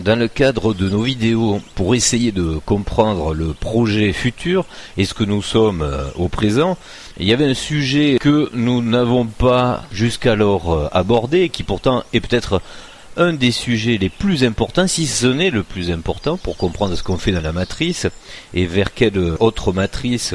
dans le cadre de nos vidéos, pour essayer de comprendre le projet futur et ce que nous sommes au présent, il y avait un sujet que nous n'avons pas jusqu'alors abordé, qui pourtant est peut-être un des sujets les plus importants, si ce n'est le plus important, pour comprendre ce qu'on fait dans la matrice et vers quelle autre matrice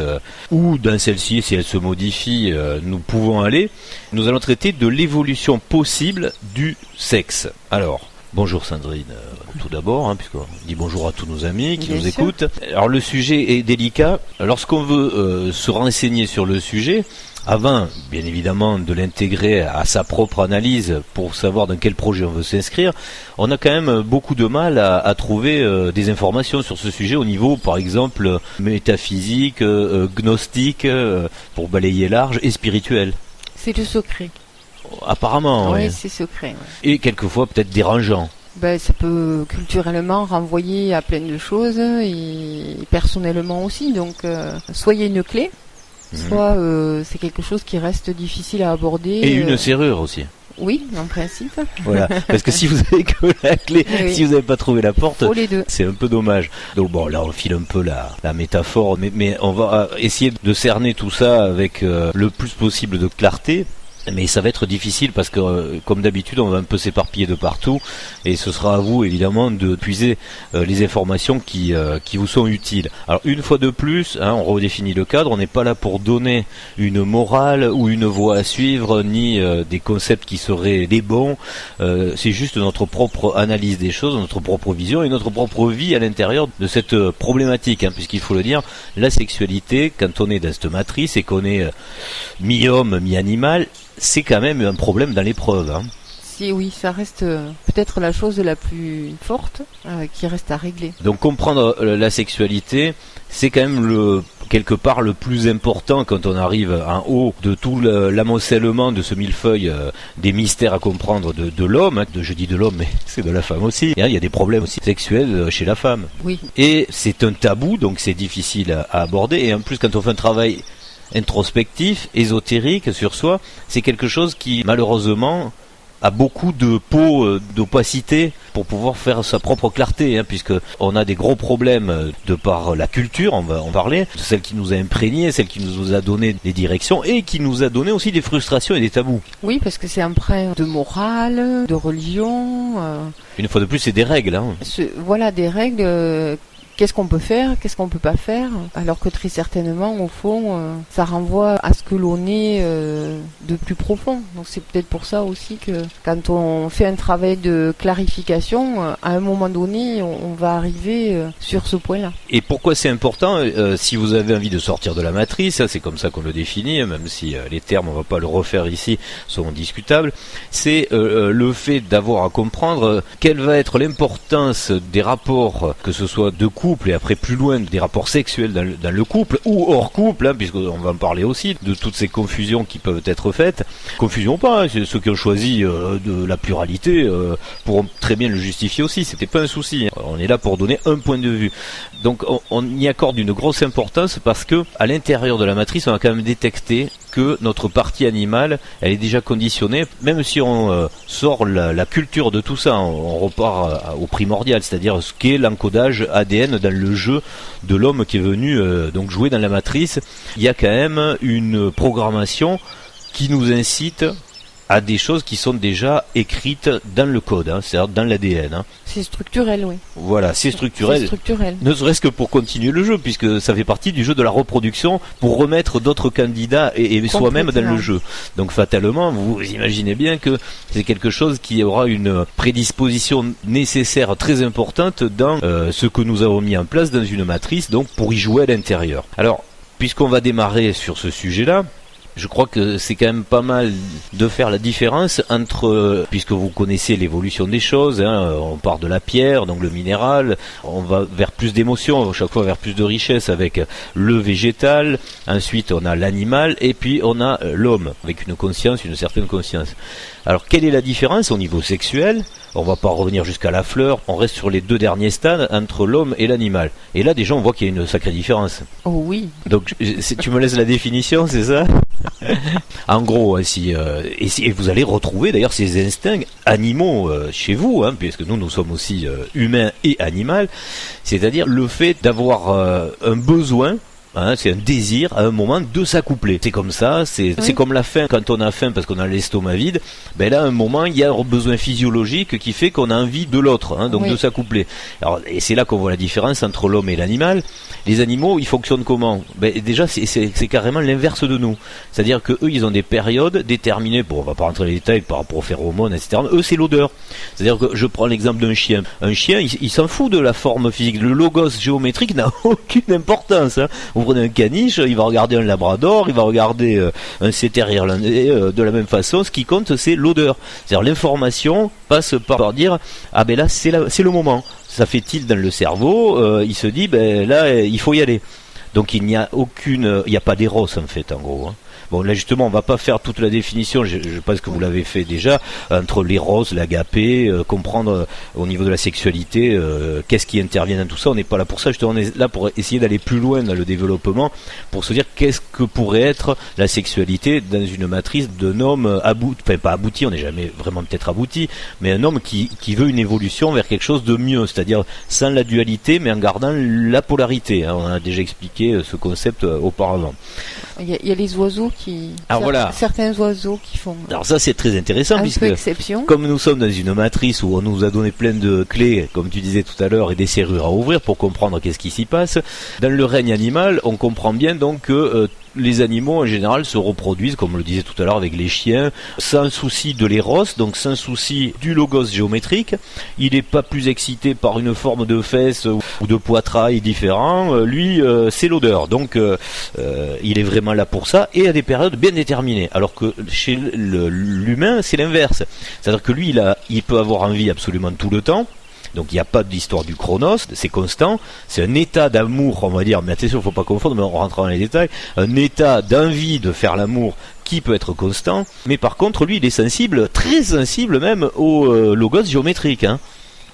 ou dans celle-ci, si elle se modifie, nous pouvons aller. Nous allons traiter de l'évolution possible du sexe. Alors, bonjour Sandrine, tout d'abord, puisqu'on dit bonjour à tous nos amis qui nous écoutent. Alors le sujet est délicat. Lorsqu'on veut se renseigner sur le sujet, avant, bien évidemment, de l'intégrer à sa propre analyse pour savoir dans quel projet on veut s'inscrire, on a quand même beaucoup de mal à trouver des informations sur ce sujet au niveau, par exemple, métaphysique, gnostique, pour balayer large, et spirituel. C'est le secret. Apparemment, oui. Oui, c'est secret. Ouais. Et quelquefois peut-être dérangeant. Ça peut culturellement renvoyer à plein de choses et personnellement aussi. Donc, soyez une clé. Soit c'est quelque chose qui reste difficile à aborder. Et une serrure aussi. Oui, en principe. Voilà, parce que si vous avez que la clé, oui. Si vous n'avez pas trouvé la porte, c'est un peu dommage. Donc bon, là on file un peu la métaphore, mais on va essayer de cerner tout ça avec le plus possible de clarté. Mais ça va être difficile parce que, comme d'habitude, on va un peu s'éparpiller de partout et ce sera à vous, évidemment, de puiser les informations qui vous sont utiles. Alors, une fois de plus, on redéfinit le cadre, on n'est pas là pour donner une morale ou une voie à suivre, ni des concepts qui seraient les bons. C'est juste notre propre analyse des choses, notre propre vision et notre propre vie à l'intérieur de cette problématique, puisqu'il faut le dire, la sexualité, quand on est dans cette matrice et qu'on est mi-homme, mi-animal, c'est quand même un problème dans l'épreuve. Si oui, ça reste peut-être la chose la plus forte qui reste à régler. Donc comprendre la sexualité, c'est quand même quelque part le plus important quand on arrive en haut de tout l'amoncellement de ce millefeuille des mystères à comprendre de l'homme. Je dis de l'homme, mais c'est de la femme aussi. Il y a des problèmes aussi sexuels chez la femme. Oui. Et c'est un tabou, donc c'est difficile à aborder. Et en plus, quand on fait un travail introspectif, ésotérique sur soi, c'est quelque chose qui malheureusement a beaucoup de peau, d'opacité pour pouvoir faire sa propre clarté, puisque on a des gros problèmes de par la culture, on va en parler, celle qui nous a imprégné, celle qui nous a donné des directions et qui nous a donné aussi des frustrations et des tabous. Oui, parce que c'est empreint de morale, de religion. Une fois de plus, c'est des règles. Voilà, des règles. Qu'est-ce qu'on peut faire, qu'est-ce qu'on peut pas faire, alors que très certainement, au fond, ça renvoie à ce que l'on est de plus profond. Donc c'est peut-être pour ça aussi que quand on fait un travail de clarification, à un moment donné, on va arriver sur ce point-là. Et pourquoi c'est important, si vous avez envie de sortir de la matrice, c'est comme ça qu'on le définit, même si les termes, on va pas le refaire ici, sont discutables, c'est le fait d'avoir à comprendre quelle va être l'importance des rapports, que ce soit de couple et après plus loin des rapports sexuels dans le couple ou hors couple, puisqu'on va en parler aussi de toutes ces confusions qui peuvent être faites. Confusion pas, c'est ceux qui ont choisi de la pluralité pourront très bien le justifier aussi, c'était pas un souci. On est là pour donner un point de vue. Donc on y accorde une grosse importance parce que à l'intérieur de la matrice, on a quand même détecté que notre partie animale, elle est déjà conditionnée, même si on sort la culture de tout ça, on repart au primordial, c'est-à-dire ce qu'est l'encodage ADN dans le jeu de l'homme qui est venu donc jouer dans la matrice. Il y a quand même une programmation qui nous incite à des choses qui sont déjà écrites dans le code, c'est-à-dire dans l'ADN. C'est structurel, oui. Voilà, c'est structurel. C'est structurel. Ne serait-ce que pour continuer le jeu, puisque ça fait partie du jeu de la reproduction, pour remettre d'autres candidats et soi-même dans le jeu. Donc fatalement, vous imaginez bien que c'est quelque chose qui aura une prédisposition nécessaire très importante dans ce que nous avons mis en place dans une matrice, donc pour y jouer à l'intérieur. Alors, puisqu'on va démarrer sur ce sujet-là, je crois que c'est quand même pas mal de faire la différence entre, puisque vous connaissez l'évolution des choses, on part de la pierre, donc le minéral, on va vers plus d'émotions, chaque fois vers plus de richesse avec le végétal, ensuite on a l'animal et puis on a l'homme avec une conscience, une certaine conscience. Alors quelle est la différence au niveau sexuel ? On va pas revenir jusqu'à la fleur, on reste sur les deux derniers stades entre l'homme et l'animal. Et là déjà on voit qu'il y a une sacrée différence. Oh oui. Donc tu me laisses la définition, c'est ça ? En gros, et vous allez retrouver d'ailleurs ces instincts animaux chez vous, puisque nous sommes aussi humains et animaux, c'est-à-dire le fait d'avoir un besoin. C'est un désir à un moment de s'accoupler. C'est comme ça, c'est comme la faim. Quand on a faim parce qu'on a l'estomac vide, là à un moment il y a un besoin physiologique qui fait qu'on a envie de l'autre, donc de s'accoupler. Alors, et c'est là qu'on voit la différence entre l'homme et l'animal. Les animaux, ils fonctionnent comment ? Déjà c'est carrément l'inverse de nous. C'est-à-dire que eux ils ont des périodes déterminées. Bon, on va pas rentrer dans les détails par rapport aux phéromones, etc. Eux c'est l'odeur. C'est-à-dire que je prends l'exemple d'un chien. Un chien, il s'en fout de la forme physique. Le logos géométrique n'a aucune importance. Vous prenez un caniche, il va regarder un labrador, il va regarder un setter irlandais de la même façon. Ce qui compte, c'est l'odeur. C'est-à-dire l'information passe par dire là c'est le moment. Ça fait tilt dans le cerveau. Il se dit là il faut y aller. Donc il n'y a pas d'éros en fait en gros. Bon, là justement, on va pas faire toute la définition, je pense que vous l'avez fait déjà, entre l'éros, l'agapé, comprendre au niveau de la sexualité, qu'est-ce qui intervient dans tout ça. On n'est pas là pour ça, justement, on est là pour essayer d'aller plus loin dans le développement, pour se dire qu'est-ce que pourrait être la sexualité dans une matrice d'un homme pas abouti, on n'est jamais vraiment peut-être abouti, mais un homme qui veut une évolution vers quelque chose de mieux, c'est-à-dire sans la dualité, mais en gardant la polarité. On a déjà expliqué ce concept auparavant. Il y a les oiseaux certains oiseaux qui font. Alors ça c'est très intéressant puisque comme nous sommes dans une matrice où on nous a donné plein de clés, comme tu disais tout à l'heure, et des serrures à ouvrir pour comprendre qu'est-ce qui s'y passe. Dans le règne animal, on comprend bien donc que les animaux en général se reproduisent, comme on le disait tout à l'heure avec les chiens, sans souci de l'éros, donc sans souci du logos géométrique. Il n'est pas plus excité par une forme de fesse ou de poitrail différent. Lui, c'est l'odeur. Donc, il est vraiment là pour ça et à des périodes bien déterminées. Alors que chez l'humain, c'est l'inverse. C'est-à-dire que lui, il peut avoir envie absolument tout le temps. Donc il n'y a pas d'histoire du chronos, c'est constant, c'est un état d'amour, on va dire, mais attention, il ne faut pas confondre, mais on rentre dans les détails, un état d'envie de faire l'amour qui peut être constant, mais par contre, lui, il est sensible, très sensible même au logos géométrique.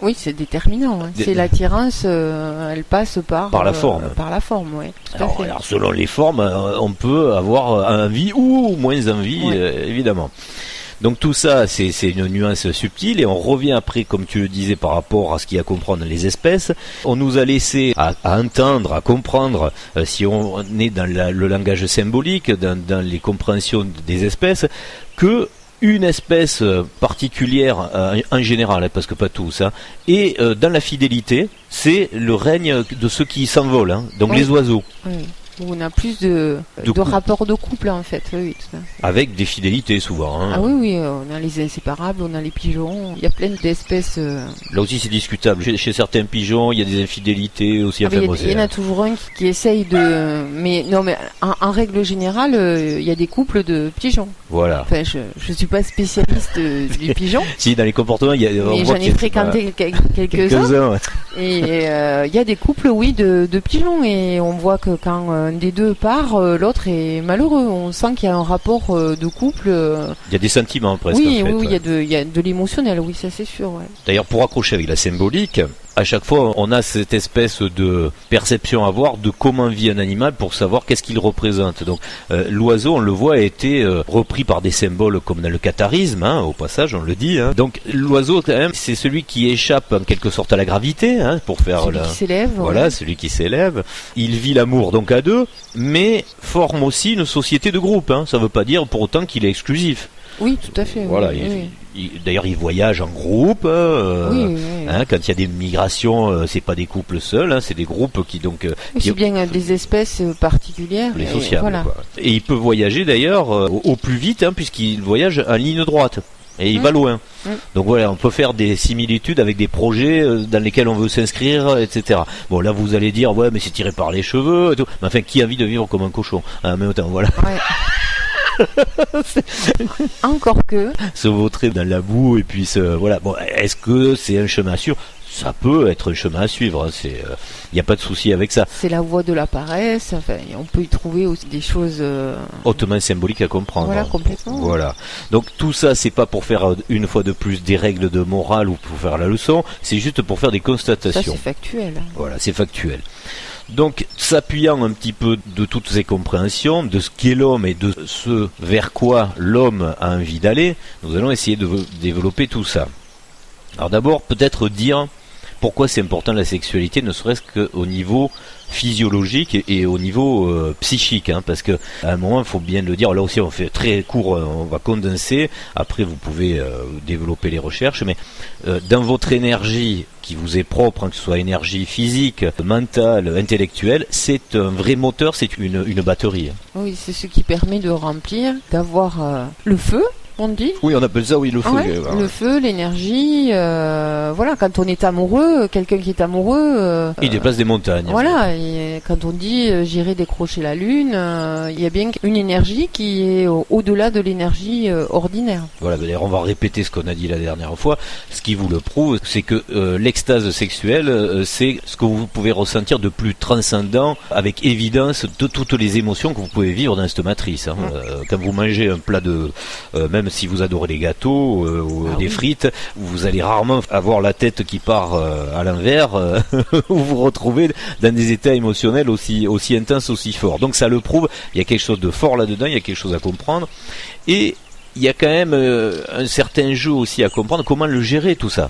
Oui, c'est déterminant. C'est l'attirance, elle passe par la forme. Par la forme, oui. Alors, selon les formes, on peut avoir envie ou moins envie, évidemment. Donc tout ça, c'est une nuance subtile et on revient après, comme tu le disais, par rapport à ce qu'il y a à comprendre les espèces. On nous a laissé à entendre, à comprendre, si on est dans le langage symbolique, dans les compréhensions des espèces, que une espèce particulière en général, parce que pas tous, et dans la fidélité, c'est le règne de ceux qui s'envolent, donc les oiseaux. Oui. On a plus de rapports de couple en fait, oui, tout à fait. Avec des fidélités souvent. Ah oui, on a les inséparables, on a les pigeons, il y a plein d'espèces. Là aussi c'est discutable. Chez certains pigeons, il y a des infidélités aussi. Il y en a toujours un qui essaye de. Mais en règle générale, il y a des couples de pigeons. Voilà. Enfin, je suis pas spécialiste du pigeon. Si dans les comportements, mais j'en ai fréquenté quelques-uns. Ouais. Et il y a des couples, oui, de pigeons, et on voit que quand un des deux part, l'autre est malheureux. On sent qu'il y a un rapport de couple. Il y a des sentiments presque. Oui, en fait, oui, il y a de l'émotionnel, oui, ça c'est sûr. Ouais. D'ailleurs, pour accrocher avec la symbolique, à chaque fois, on a cette espèce de perception à avoir de comment vit un animal pour savoir qu'est-ce qu'il représente. Donc, l'oiseau, on le voit, a été repris par des symboles comme dans le catharisme, au passage, on le dit. Donc, l'oiseau, quand même, c'est celui qui échappe en quelque sorte à la gravité, pour faire celui qui s'élève. Voilà, celui qui s'élève. Il vit l'amour donc à deux, mais forme aussi une société de groupe. Ça ne veut pas dire pour autant qu'il est exclusif. Oui, tout à fait. Voilà. D'ailleurs, ils voyagent en groupe. Quand il y a des migrations, c'est pas des couples seuls, c'est des groupes qui donc. C'est bien des espèces particulières. Les sociables. Voilà. Quoi. Et il peut voyager d'ailleurs au plus vite, puisqu'il voyage en ligne droite. Et il va loin. Donc voilà, on peut faire des similitudes avec des projets dans lesquels on veut s'inscrire, etc. Bon, là vous allez dire, ouais, mais c'est tiré par les cheveux et tout. Mais enfin, qui a envie de vivre comme un cochon mais autant, voilà. Ouais. Encore que se vautrer dans la boue et puis voilà. Bon, est-ce que c'est un chemin sûr ? Ça peut être un chemin à suivre. Il n'y a pas de souci avec ça. C'est la voie de la paresse. Enfin, on peut y trouver aussi des choses hautement symboliques à comprendre. Voilà, complètement. Voilà. Donc tout ça, c'est pas pour faire une fois de plus des règles de morale ou pour faire la leçon. C'est juste pour faire des constatations. Ça, c'est factuel. Voilà, c'est factuel. Donc, s'appuyant un petit peu de toutes ces compréhensions, de ce qu'est l'homme et de ce vers quoi l'homme a envie d'aller, nous allons essayer de développer tout ça. Alors d'abord, peut-être dire pourquoi c'est important la sexualité, ne serait-ce qu'au niveau physiologique et au niveau psychique, parce que à un moment il faut bien le dire. Là aussi on fait très court, on va condenser. Après vous pouvez développer les recherches, mais dans votre énergie qui vous est propre, que ce soit énergie physique, mentale, intellectuelle, c'est un vrai moteur, c'est une batterie. Oui, c'est ce qui permet de remplir, d'avoir le feu. On dit. Oui, on appelle ça, le feu. Ouais, le feu, l'énergie, voilà, quand on est amoureux, quelqu'un qui est amoureux... il déplace des montagnes. Voilà, et quand on dit j'irai décrocher la lune, il y a bien une énergie qui est au-delà de l'énergie ordinaire. Voilà, d'ailleurs on va répéter ce qu'on a dit la dernière fois. Ce qui vous le prouve, c'est que l'extase sexuelle, c'est ce que vous pouvez ressentir de plus transcendant, avec évidence, de toutes les émotions que vous pouvez vivre dans cette matrice. Quand vous mangez un plat de... même si vous adorez les gâteaux ou des frites, vous allez rarement avoir la tête qui part à l'envers ou vous retrouvez dans des états émotionnels aussi intenses, aussi forts. Donc ça le prouve, il y a quelque chose de fort là-dedans, il y a quelque chose à comprendre. Et il y a quand même un certain jeu aussi à comprendre, comment le gérer tout ça.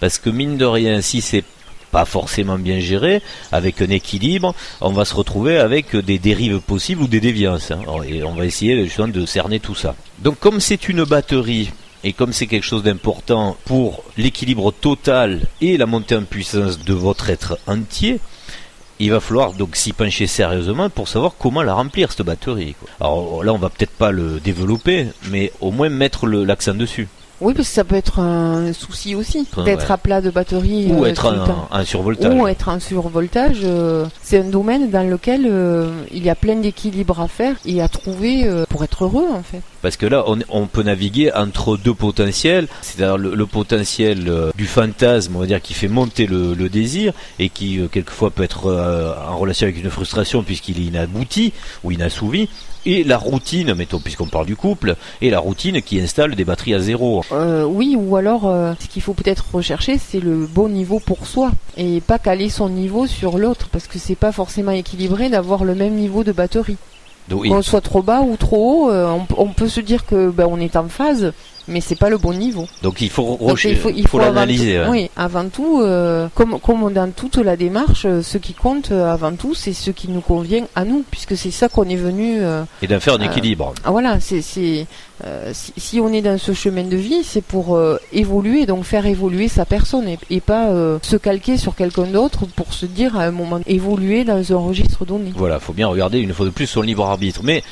Parce que mine de rien, si c'est pas forcément bien géré, avec un équilibre, on va se retrouver avec des dérives possibles ou des déviances. Et on va essayer justement de cerner tout ça. Donc comme c'est une batterie, et comme c'est quelque chose d'important pour l'équilibre total et la montée en puissance de votre être entier, il va falloir donc s'y pencher sérieusement pour savoir comment la remplir, cette batterie. Alors là, on va peut-être pas le développer, mais au moins mettre l'accent dessus. Oui, parce que ça peut être un souci aussi, d'être à plat de batterie. Ou être en survoltage. Ou être en survoltage. C'est un domaine dans lequel il y a plein d'équilibres à faire et à trouver pour être heureux, en fait. Parce que là, on peut naviguer entre deux potentiels, c'est-à-dire le potentiel du fantasme, on va dire, qui fait monter le désir et qui quelquefois peut être en relation avec une frustration puisqu'il est inabouti ou inassouvi, et la routine, mettons, puisqu'on parle du couple, et la routine qui installe des batteries à zéro. Oui, ou alors ce qu'il faut peut-être rechercher, c'est le bon niveau pour soi et pas caler son niveau sur l'autre, parce que c'est pas forcément équilibré d'avoir le même niveau de batterie. Oui. Qu'on soit trop bas ou trop haut, on peut se dire que on est en phase, mais c'est pas le bon niveau. Donc il faut l'analyser. Oui, avant tout, comme dans toute la démarche, ce qui compte avant tout, c'est ce qui nous convient à nous, puisque c'est ça qu'on est venu. Et d'en faire un équilibre. Voilà, si on est dans ce chemin de vie, c'est pour évoluer, donc faire évoluer sa personne et pas se calquer sur quelqu'un d'autre pour se dire à un moment évoluer dans un registre donné. Voilà, faut bien regarder une fois de plus son libre arbitre, mais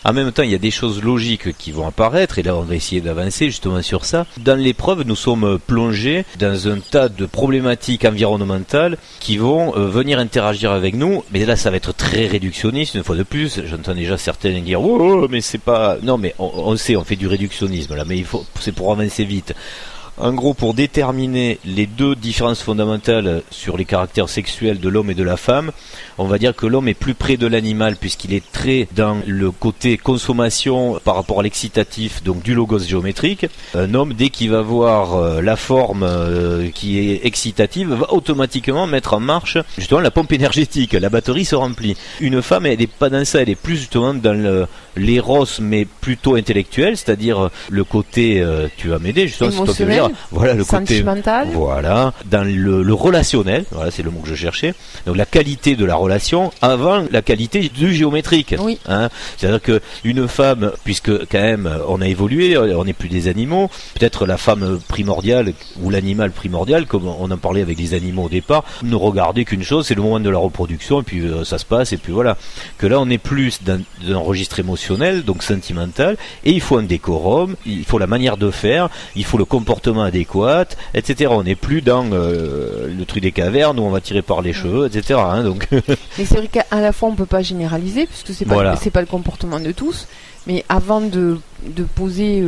en même temps, il y a des choses logiques qui vont apparaître, et là on va essayer d'avancer justement sur ça. Dans l'épreuve, nous sommes plongés dans un tas de problématiques environnementales qui vont venir interagir avec nous, mais là ça va être très réductionniste, une fois de plus. J'entends déjà certains dire « Oh, mais c'est pas... » Non, mais on sait, on fait du réductionnisme là, mais c'est pour avancer vite. En gros, pour déterminer les deux différences fondamentales sur les caractères sexuels de l'homme et de la femme, on va dire que l'homme est plus près de l'animal puisqu'il est très dans le côté consommation par rapport à l'excitatif, donc du logos géométrique. Un homme, dès qu'il va voir la forme qui est excitative, va automatiquement mettre en marche justement la pompe énergétique, la batterie se remplit. Une femme, elle n'est pas dans ça, elle est plus justement dans l'éros, mais plutôt intellectuel, c'est-à-dire le côté, tu vas m'aider justement, c'est toi qui veux dire. Voilà le côté sentimental. Voilà, dans le relationnel, voilà, c'est le mot que je cherchais. Donc la qualité de la relation avant la qualité du géométrique. Oui. C'est-à-dire que une femme, puisque quand même on a évolué, on n'est plus des animaux, peut-être la femme primordiale ou l'animal primordial, comme on en parlait avec les animaux au départ, ne regardait qu'une chose, c'est le moment de la reproduction, et puis ça se passe, et puis voilà. Que là on est plus dans un registre émotionnel, donc sentimental, et il faut un décorum, il faut la manière de faire, il faut le comportement adéquat, etc. On n'est plus dans le truc des cavernes où on va tirer par les cheveux, etc. Donc. Mais c'est vrai qu'à la fois on peut pas généraliser puisque c'est pas le comportement de tous. Mais avant de poser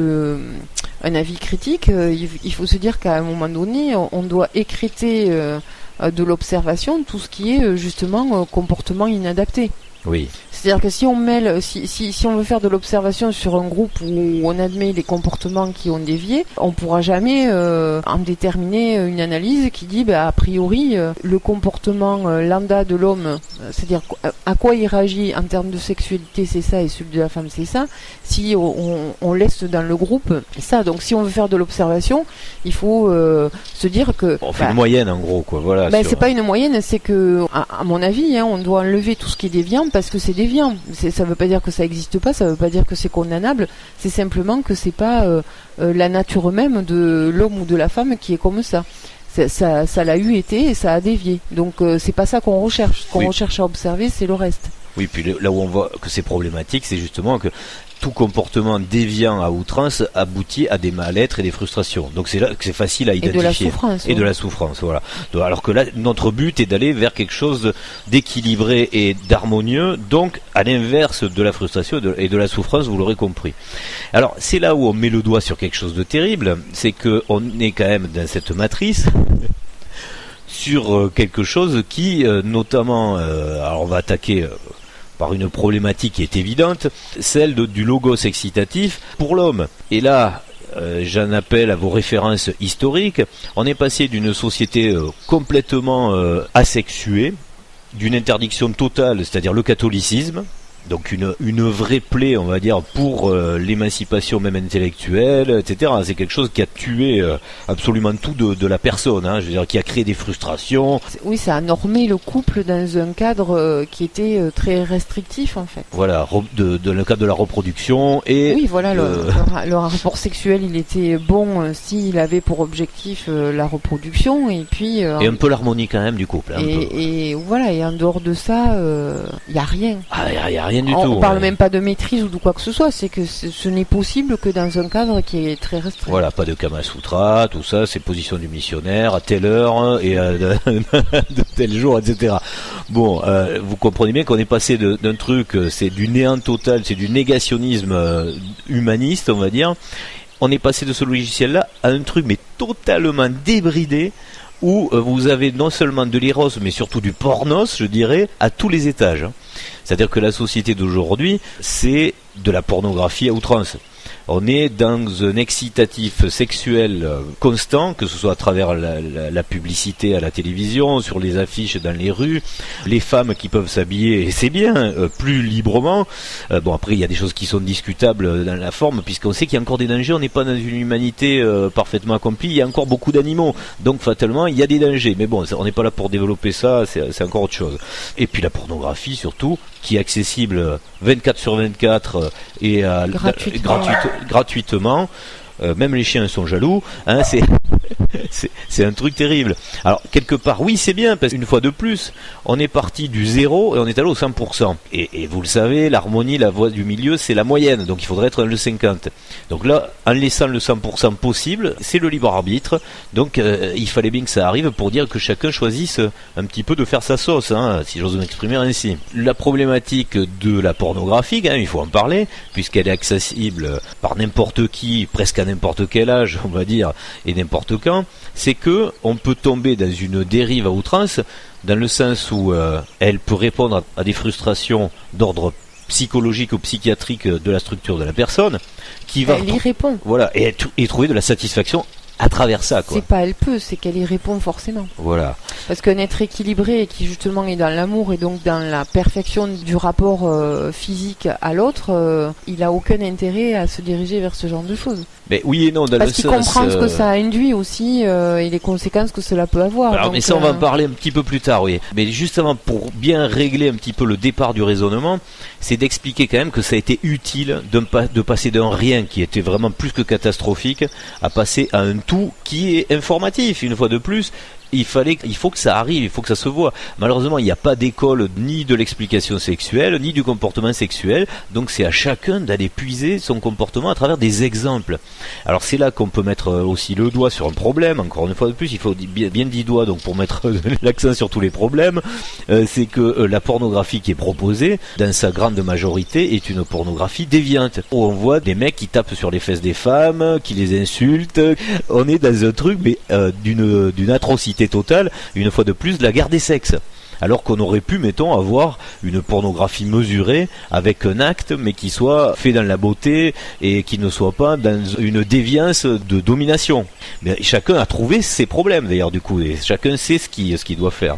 un avis critique, il faut se dire qu'à un moment donné, on doit écréter de l'observation tout ce qui est justement comportement inadapté. Oui. C'est-à-dire que si on mêle, si on veut faire de l'observation sur un groupe où on admet les comportements qui ont dévié, on pourra jamais en déterminer une analyse qui dit, a priori, le comportement lambda de l'homme c'est-à-dire à quoi il réagit en termes de sexualité, c'est ça, et celui de la femme, c'est ça. Si on laisse dans le groupe ça, donc si on veut faire de l'observation, il faut se dire que on fait une moyenne en gros, quoi. Voilà. C'est pas une moyenne, c'est que à mon avis, on doit enlever tout ce qui est déviant parce que c'est déviant. Ça veut pas dire que ça existe pas, ça veut pas dire que c'est condamnable. C'est simplement que c'est pas la nature même de l'homme ou de la femme qui est comme ça. Ça l'a eu été et ça a dévié. Donc c'est pas ça qu'on recherche. Ce qu'on recherche à observer, c'est le reste. Oui, puis là où on voit que c'est problématique, c'est justement que tout comportement déviant à outrance aboutit à des mal-être et des frustrations. Donc c'est là que c'est facile à identifier. Et de la souffrance. Et de la souffrance, voilà. Alors que là, notre but est d'aller vers quelque chose d'équilibré et d'harmonieux, donc à l'inverse de la frustration et de la souffrance, vous l'aurez compris. Alors c'est là où on met le doigt sur quelque chose de terrible, c'est que on est quand même dans cette matrice sur quelque chose qui, notamment, alors on va attaquer par une problématique qui est évidente, celle du logos excitatif pour l'homme. Et là, j'en appelle à vos références historiques. On est passé d'une société complètement asexuée, d'une interdiction totale, c'est-à-dire le catholicisme, donc une vraie plaie, on va dire, pour l'émancipation même intellectuelle, etc. C'est quelque chose qui a tué absolument tout de la personne, je veux dire, qui a créé des frustrations. Oui, ça a normé le couple dans un cadre qui était très restrictif, en fait. Voilà, le cadre de la reproduction et... Oui, voilà, le rapport sexuel, il était bon s'il avait pour objectif la reproduction, et puis... et un peu l'harmonie quand même du couple. Et voilà, et en dehors de ça, il n'y a rien. Ah, il n'y a rien du tout. On parle même pas de maîtrise ou de quoi que ce soit, c'est que ce n'est possible que dans un cadre qui est très restreint. Voilà, pas de Kama Sutra, tout ça, c'est position du missionnaire, à telle heure et de tel jour, etc. Bon, vous comprenez bien qu'on est passé d'un truc, c'est du néant total, c'est du négationnisme humaniste, on va dire. On est passé de ce logiciel-là à un truc mais totalement débridé, où vous avez non seulement de l'éros, mais surtout du pornos, je dirais, à tous les étages. C'est-à-dire que la société d'aujourd'hui, c'est de la pornographie à outrance. On est dans un excitatif sexuel constant, que ce soit à travers la publicité à la télévision, sur les affiches dans les rues, les femmes qui peuvent s'habiller, et c'est bien, plus librement. Bon, après, il y a des choses qui sont discutables dans la forme, puisqu'on sait qu'il y a encore des dangers, on n'est pas dans une humanité parfaitement accomplie, il y a encore beaucoup d'animaux, donc fatalement, il y a des dangers. Mais bon, on n'est pas là pour développer ça, c'est encore autre chose. Et puis la pornographie, surtout, qui est accessible 24 sur 24 et gratuitement. Même les chiens sont jaloux, c'est un truc terrible. Alors quelque part oui c'est bien, parce qu'une fois de plus on est parti du 0 et on est allé au 100%, et vous le savez, l'harmonie, la voie du milieu, c'est la moyenne, donc il faudrait être dans le 50. Donc là, en laissant le 100% possible, c'est le libre arbitre, donc il fallait bien que ça arrive pour dire que chacun choisisse un petit peu de faire sa sauce, si j'ose m'exprimer ainsi. La problématique de la pornographie, quand même, il faut en parler, puisqu'elle est accessible par n'importe qui, presque à n'importe quel âge, on va dire, et n'importe quand, c'est que on peut tomber dans une dérive à outrance, dans le sens où elle peut répondre à des frustrations d'ordre psychologique ou psychiatrique de la structure de la personne, qui va... Elle y répond. Voilà, et trouver de la satisfaction à travers ça, quoi. C'est pas elle peut, c'est qu'elle y répond forcément. Voilà. Parce qu'un être équilibré et qui justement est dans l'amour et donc dans la perfection du rapport physique à l'autre, il a aucun intérêt à se diriger vers ce genre de choses. Mais oui et non, dans parce le qu'il sens, comprend ce que ça induit aussi et les conséquences que cela peut avoir. Alors, donc, mais ça on va en parler un petit peu plus tard, oui. Mais justement, pour bien régler un petit peu le départ du raisonnement, c'est d'expliquer quand même que ça a été utile de passer d'un rien qui était vraiment plus que catastrophique à passer à un tout qui est informatif, une fois de plus. Il faut que ça arrive, il faut que ça se voit. Malheureusement, il n'y a pas d'école ni de l'explication sexuelle, ni du comportement sexuel, donc c'est à chacun d'aller puiser son comportement à travers des exemples. Alors c'est là qu'on peut mettre aussi le doigt sur un problème, encore une fois de plus, il faut bien 10 doigts donc pour mettre l'accent sur tous les problèmes, c'est que la pornographie qui est proposée, dans sa grande majorité, est une pornographie déviante, où on voit des mecs qui tapent sur les fesses des femmes, qui les insultent, on est dans un truc mais d'une atrocité totale, une fois de plus, de la guerre des sexes. Alors qu'on aurait pu, mettons, avoir une pornographie mesurée avec un acte, mais qui soit fait dans la beauté et qui ne soit pas dans une déviance de domination. Mais chacun a trouvé ses problèmes d'ailleurs du coup, et chacun sait ce qu'il doit faire.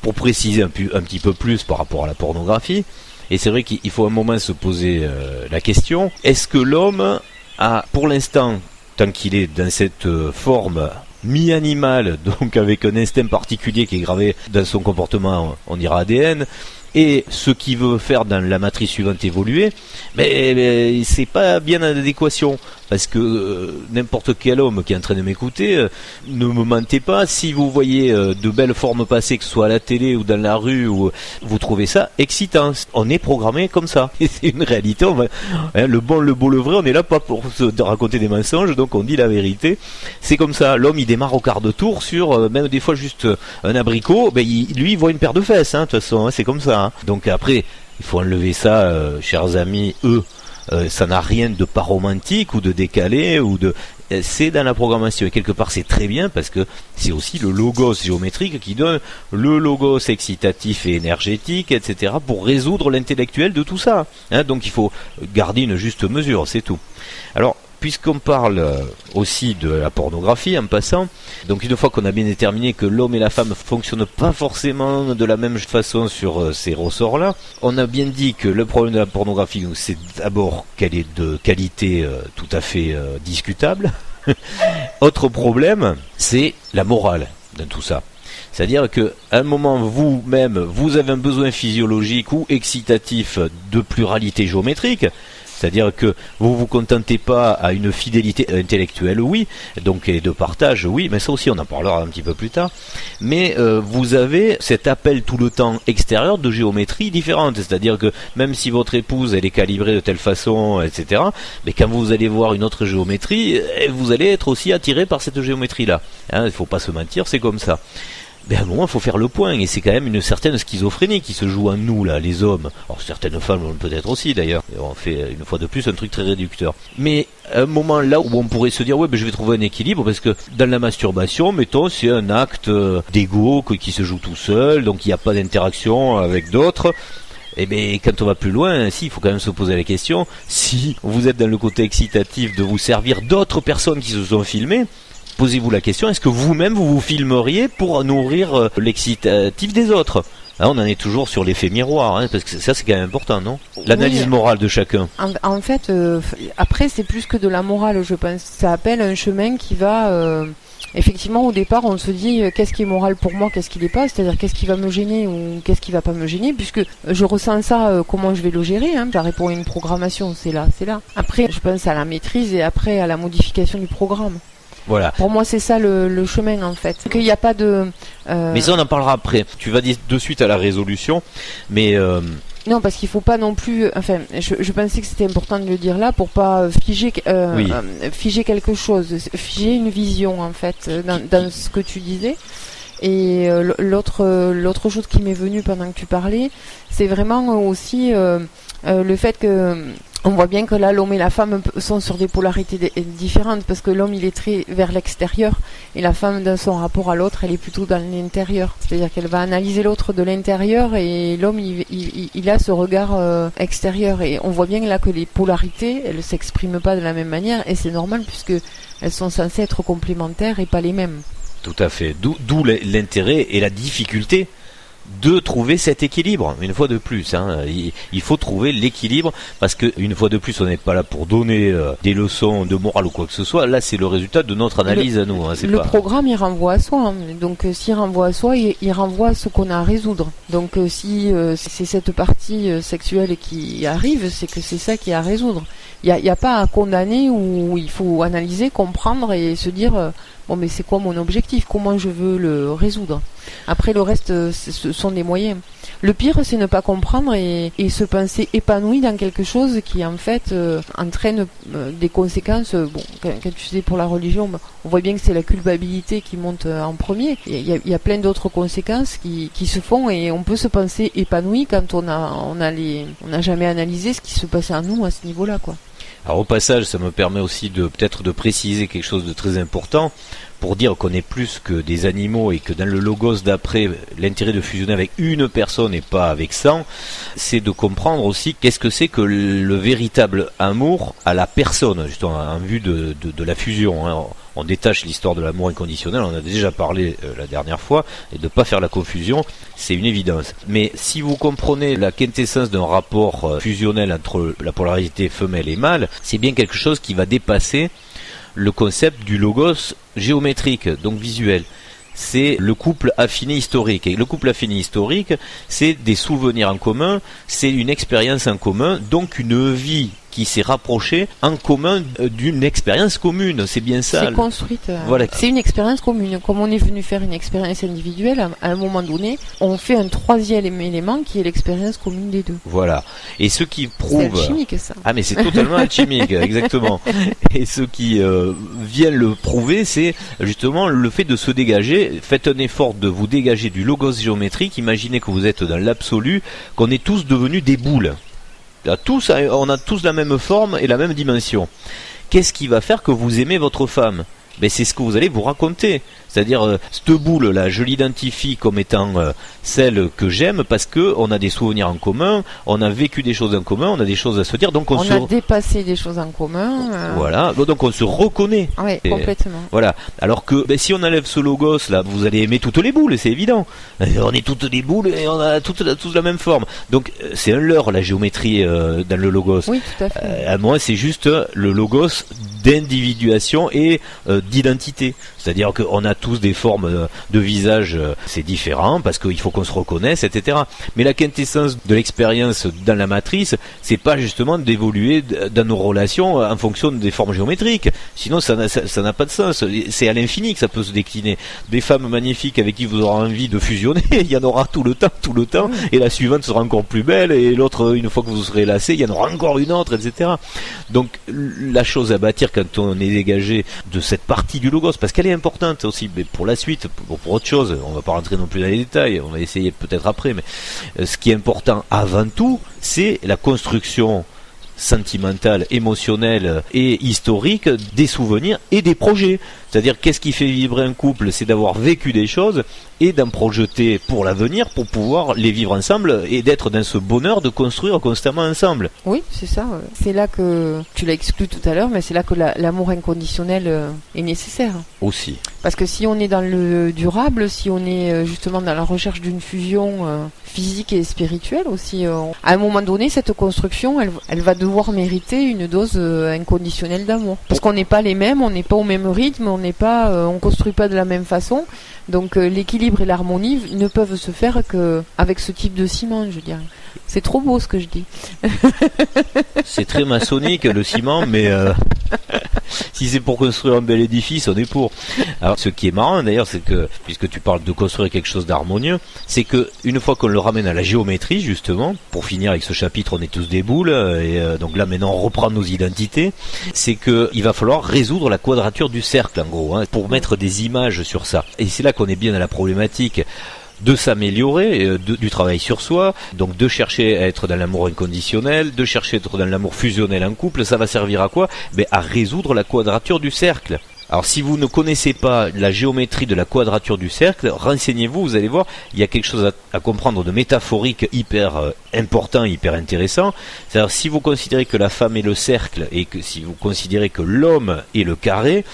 Pour préciser un petit peu plus par rapport à la pornographie, et c'est vrai qu'il faut un moment se poser la question, est-ce que l'homme a, pour l'instant, tant qu'il est dans cette forme mi-animal, donc avec un instinct particulier qui est gravé dans son comportement, on dira ADN, et ce qu'il veut faire dans la matrice suivante évoluer, mais c'est pas bien en adéquation, parce que n'importe quel homme qui est en train de m'écouter, ne me mentez pas, si vous voyez de belles formes passer, que ce soit à la télé ou dans la rue, ou vous trouvez ça excitant. On est programmé comme ça, et c'est une réalité. Le bon, le beau, le vrai, on est là pas pour se raconter des mensonges, donc on dit la vérité. C'est comme ça, l'homme il démarre au quart de tour sur, même des fois juste un abricot, lui il voit une paire de fesses, de toute façon, c'est comme ça. Donc après, il faut enlever ça, chers amis, ça n'a rien de pas romantique ou de décalé c'est dans la programmation, et quelque part c'est très bien parce que c'est aussi le logos géométrique qui donne le logos excitatif et énergétique, etc., pour résoudre l'intellectuel de tout ça. Donc il faut garder une juste mesure, c'est tout. Alors, puisqu'on parle aussi de la pornographie en passant, donc une fois qu'on a bien déterminé que l'homme et la femme ne fonctionnent pas forcément de la même façon sur ces ressorts-là, on a bien dit que le problème de la pornographie, c'est d'abord qu'elle est de qualité tout à fait discutable. Autre problème, c'est la morale dans tout ça. C'est-à-dire qu'à un moment, vous-même, vous avez un besoin physiologique ou excitatif de pluralité géométrique. C'est-à-dire que vous vous contentez pas à une fidélité intellectuelle, oui, donc et de partage, oui, mais ça aussi on en parlera un petit peu plus tard. Mais vous avez cet appel tout le temps extérieur de géométrie différente, c'est-à-dire que même si votre épouse elle est calibrée de telle façon, etc., mais quand vous allez voir une autre géométrie, vous allez être aussi attiré par cette géométrie-là. Il ne faut pas se mentir, c'est comme ça. À un moment, il faut faire le point, et c'est quand même une certaine schizophrénie qui se joue en nous, là, les hommes. Alors, certaines femmes, peut-être aussi, d'ailleurs. On fait, une fois de plus, un truc très réducteur. Mais, à un moment là où on pourrait se dire, je vais trouver un équilibre, parce que dans la masturbation, mettons, c'est un acte d'ego qui se joue tout seul, donc il n'y a pas d'interaction avec d'autres. Et quand on va plus loin, il faut quand même se poser la question, si vous êtes dans le côté excitatif de vous servir d'autres personnes qui se sont filmées, posez-vous la question, est-ce que vous-même vous filmeriez pour nourrir l'excitatif des autres ? On en est toujours sur l'effet miroir, parce que ça c'est quand même important, non ? L'analyse morale de chacun. En fait, après c'est plus que de la morale, je pense. Ça appelle un chemin qui va... effectivement, au départ, on se dit qu'est-ce qui est moral pour moi, qu'est-ce qui n'est pas, c'est-à-dire qu'est-ce qui va me gêner ou qu'est-ce qui va pas me gêner, puisque je ressens ça, comment je vais le gérer, ça répond à une programmation, c'est là. Après, je pense à la maîtrise et après à la modification du programme. Voilà. Pour moi, c'est ça le chemin, en fait. Qu'il n'y a pas de... Mais ça, on en parlera après. Tu vas dire de suite à la résolution, mais... Non, parce qu'il faut pas non plus... Enfin, je pensais que c'était important de le dire là pour pas figer quelque chose, figer une vision, en fait, dans ce que tu disais. Et l'autre chose qui m'est venue pendant que tu parlais, c'est vraiment aussi le fait que... On voit bien que là, l'homme et la femme sont sur des polarités différentes parce que l'homme, il est très vers l'extérieur et la femme, dans son rapport à l'autre, elle est plutôt dans l'intérieur. C'est-à-dire qu'elle va analyser l'autre de l'intérieur et l'homme, il a ce regard extérieur. Et on voit bien là que les polarités, elles ne s'expriment pas de la même manière et c'est normal puisque elles sont censées être complémentaires et pas les mêmes. Tout à fait. D'où l'intérêt et la difficulté de trouver cet équilibre, une fois de plus. Il faut trouver l'équilibre, parce que une fois de plus, on n'est pas là pour donner des leçons de morale ou quoi que ce soit. Là, c'est le résultat de notre analyse à nous. Programme, il renvoie à soi. Donc, s'il renvoie à soi, il renvoie à ce qu'on a à résoudre. Donc, si c'est cette partie sexuelle qui arrive, c'est que c'est ça qui est à résoudre. Il n'y a pas à condamner où il faut analyser, comprendre et se dire mais c'est quoi mon objectif ? Comment je veux le résoudre ? Après, le reste, ce sont des moyens. Le pire, c'est ne pas comprendre et se penser épanoui dans quelque chose qui, en fait, entraîne des conséquences. Quand tu sais, pour la religion, on voit bien que c'est la culpabilité qui monte en premier. Il y a plein d'autres conséquences qui se font et on peut se penser épanoui quand on n'a jamais analysé ce qui se passait en nous à ce niveau-là, quoi. Alors au passage, ça me permet aussi de peut-être de préciser quelque chose de très important pour dire qu'on est plus que des animaux et que dans le logos d'après, l'intérêt de fusionner avec une personne et pas avec 100, c'est de comprendre aussi qu'est-ce que c'est que le véritable amour à la personne, justement en vue de la fusion. Hein. On détache l'histoire de l'amour inconditionnel, on en a déjà parlé la dernière fois, et de ne pas faire la confusion, c'est une évidence. Mais si vous comprenez la quintessence d'un rapport fusionnel entre la polarité femelle et mâle, c'est bien quelque chose qui va dépasser le concept du logos géométrique, donc visuel. C'est le couple affiné historique. Et le couple affiné historique, c'est des souvenirs en commun, c'est une expérience en commun, donc une vie qui s'est rapprochée en commun d'une expérience commune. C'est bien ça. C'est construite. Voilà. C'est une expérience commune. Comme on est venu faire une expérience individuelle, à un moment donné, on fait un troisième élément qui est l'expérience commune des deux. Voilà. Et ce qui prouve... C'est alchimique, ça. Ah, mais c'est totalement alchimique, exactement. Et ce qui vient le prouver, c'est justement le fait de se dégager. Faites un effort de vous dégager du logos géométrique. Imaginez que vous êtes dans l'absolu, qu'on est tous devenus des boules. On a tous la même forme et la même dimension. Qu'est-ce qui va faire que vous aimez votre femme ? Ben, c'est ce que vous allez vous raconter. C'est-à-dire, cette boule-là, je l'identifie comme étant celle que j'aime parce que on a des souvenirs en commun, on a vécu des choses en commun, on a des choses à se dire, donc on a dépassé des choses en commun. Voilà, donc on se reconnaît. Oui, complètement. Voilà. Alors que si on enlève ce logos là, vous allez aimer toutes les boules, c'est évident. On est toutes des boules et on a tous la même forme. Donc c'est un leurre la géométrie dans le logos. Oui, tout à fait. À moi, c'est juste le logos d'individuation et d'identité. C'est-à-dire qu'on a tous des formes de visage, c'est différent parce qu'il faut qu'on se reconnaisse, etc. Mais la quintessence de l'expérience dans la matrice, c'est pas justement d'évoluer dans nos relations en fonction des formes géométriques. Sinon, ça n'a pas de sens. C'est à l'infini que ça peut se décliner. Des femmes magnifiques avec qui vous aurez envie de fusionner, il y en aura tout le temps, et la suivante sera encore plus belle, et l'autre, une fois que vous serez lassé, il y en aura encore une autre, etc. Donc, la chose à bâtir quand on est dégagé de cette partie du logos, parce qu'elle est importante aussi, mais pour la suite, pour autre chose, on va pas rentrer non plus dans les détails, on va essayer peut-être après, mais ce qui est important avant tout, c'est la construction sentimentale, émotionnelle et historique des souvenirs et des projets. C'est-à-dire, qu'est-ce qui fait vibrer un couple ? C'est d'avoir vécu des choses et d'en projeter pour l'avenir, pour pouvoir les vivre ensemble et d'être dans ce bonheur de construire constamment ensemble. Oui, c'est ça. C'est là que, tu l'as exclu tout à l'heure, mais c'est là que l'amour inconditionnel est nécessaire. Aussi. Parce que si on est dans le durable, si on est justement dans la recherche d'une fusion physique et spirituelle aussi, à un moment donné, cette construction, elle va devoir mériter une dose inconditionnelle d'amour. Parce qu'on n'est pas les mêmes, on n'est pas au même rythme, on construit pas de la même façon. Donc l'équilibre et l'harmonie ne peuvent se faire qu'avec ce type de ciment, je dirais. C'est trop beau ce que je dis. C'est très maçonnique le ciment, mais si c'est pour construire un bel édifice, on est pour. Alors ce qui est marrant d'ailleurs, c'est que, puisque tu parles de construire quelque chose d'harmonieux, c'est que une fois qu'on le ramène à la géométrie justement, pour finir avec ce chapitre, on est tous des boules, et donc là maintenant on reprend nos identités, c'est que il va falloir résoudre la quadrature du cercle en gros, hein, pour mettre des images sur ça. Et c'est là qu'on est bien dans la problématique de s'améliorer, du travail sur soi, donc de chercher à être dans l'amour inconditionnel, de chercher à être dans l'amour fusionnel en couple. Ça va servir à quoi ? À résoudre la quadrature du cercle. Alors si vous ne connaissez pas la géométrie de la quadrature du cercle, renseignez-vous, vous allez voir, il y a quelque chose à comprendre de métaphorique hyper important, hyper intéressant. C'est-à-dire, si vous considérez que la femme est le cercle et que si vous considérez que l'homme est le carré,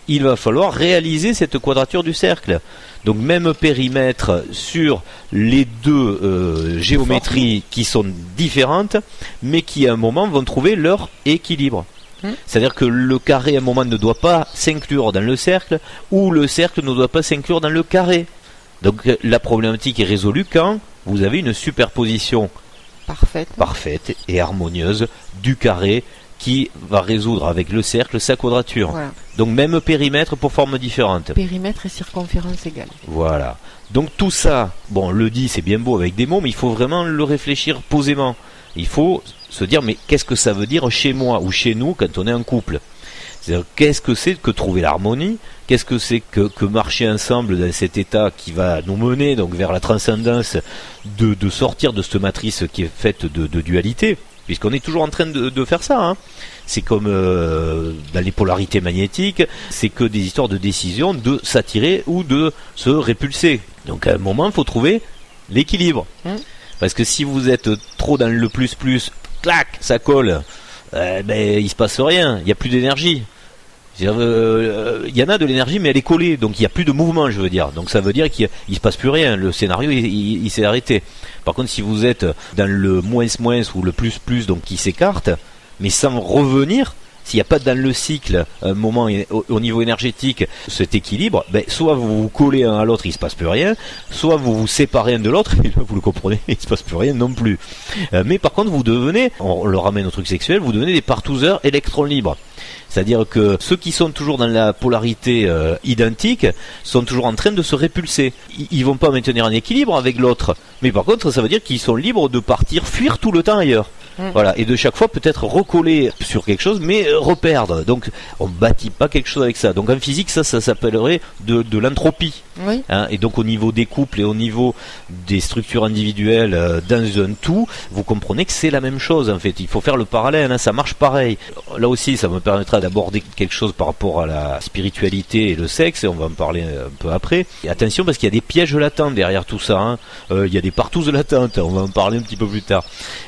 il va falloir réaliser cette quadrature du cercle. Donc même périmètre sur les deux géométries qui sont différentes, mais qui à un moment vont trouver leur équilibre. C'est-à-dire que le carré à un moment ne doit pas s'inclure dans le cercle, ou le cercle ne doit pas s'inclure dans le carré. Donc la problématique est résolue quand vous avez une superposition parfaite et harmonieuse du carré qui va résoudre avec le cercle sa quadrature. Voilà. Donc même périmètre pour formes différentes. Périmètre et circonférence égale. Voilà. Donc tout ça, bon, le dit c'est bien beau avec des mots, mais il faut vraiment le réfléchir posément. Il faut se dire, mais qu'est-ce que ça veut dire chez moi ou chez nous quand on est un couple ? C'est-à-dire, qu'est-ce que c'est que trouver l'harmonie ? Qu'est-ce que c'est que marcher ensemble dans cet état qui va nous mener donc vers la transcendance, de sortir de cette matrice qui est faite de dualité ? puisqu'on est toujours en train de faire ça, hein. C'est comme dans les polarités magnétiques, c'est que des histoires de décision, de s'attirer ou de se répulser. Donc à un moment, il faut trouver l'équilibre. Parce que si vous êtes trop dans le plus, clac, ça colle, il se passe rien, il n'y a plus d'énergie. Il y en a de l'énergie, mais elle est collée, donc il n'y a plus de mouvement, je veux dire. Donc ça veut dire qu'il ne se passe plus rien, le scénario il s'est arrêté. Par contre, si vous êtes dans le moins ou le plus, donc qui s'écarte, mais sans revenir, s'il n'y a pas dans le cycle un moment au niveau énergétique cet équilibre, soit vous vous collez un à l'autre, il ne se passe plus rien, soit vous vous séparez un de l'autre, et là vous le comprenez, il ne se passe plus rien non plus. Mais par contre vous devenez, on le ramène au truc sexuel, vous devenez des partouzeurs électrons libres. C'est-à-dire que ceux qui sont toujours dans la polarité identique sont toujours en train de se répulser. Ils vont pas maintenir un équilibre avec l'autre, mais par contre ça veut dire qu'ils sont libres de partir, fuir tout le temps ailleurs. Voilà, et de chaque fois peut-être recoller sur quelque chose, mais reperdre. Donc on bâtit pas quelque chose avec ça. Donc en physique, ça s'appellerait de l'entropie. Oui. Hein, et donc au niveau des couples et au niveau des structures individuelles dans un tout, vous comprenez que c'est la même chose en fait. Il faut faire le parallèle, hein, ça marche pareil. Là aussi, ça me permettra d'aborder quelque chose par rapport à la spiritualité et le sexe, et on va en parler un peu après. Et attention parce qu'il y a des pièges latents derrière tout ça. Hein. Il y a des partouzes latentes, on va en parler un petit peu plus tard.